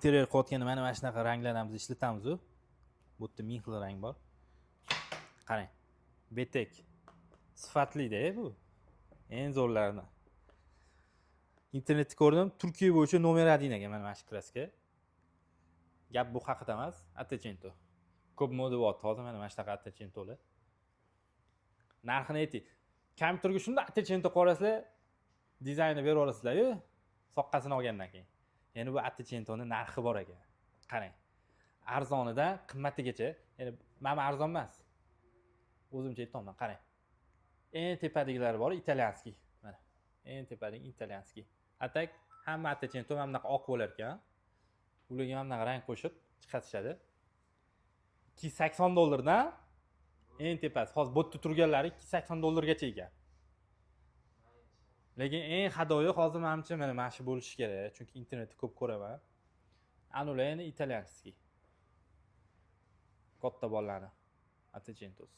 interyer qilayotganda mana shunaqa ranglarni biz ishlatamiz. Bu yerda ming xil rang bor. Qarang. Betek. Sifatli-da bu. Eng zo'rlarini. Internetda ko'rdim, Turkiya bo'yicha nomer 1 degan mana shu kraska. Gap bu haqida emas, Attachento. Ko'p moda bor, hozir mana shunaqa Attachentolar. Narxini ayting. Kompyuterga shunday Attachento qorasizlar, dizaynni berib olasizlar-ku, soqqasini olgandan keyin. Ya'ni bu Attachentoning narxi bor ekan. Qarang. Arzonidan qimmatigacha, ya'ni mana arzon emas. O'zimcha aytaman, qarang. Eng tepadagilari bor, italyanskiy. Mana. Eng tepadagi italyanskiy. Atak hamma Attachento mana bunaqa oq bo'lar ekan. Ularga mana bunaqa rang qo'shib chiqarishadi. $280 eng tepasi. Hozir bu yerda turganlari $280 ekan. Lekin eng hadoyi hozir menimcha mana shu bo'lishi kerak, chunki internetda ko'p ko'raman. Anular yana italyanskiy. Katta bolalarni Attachentos.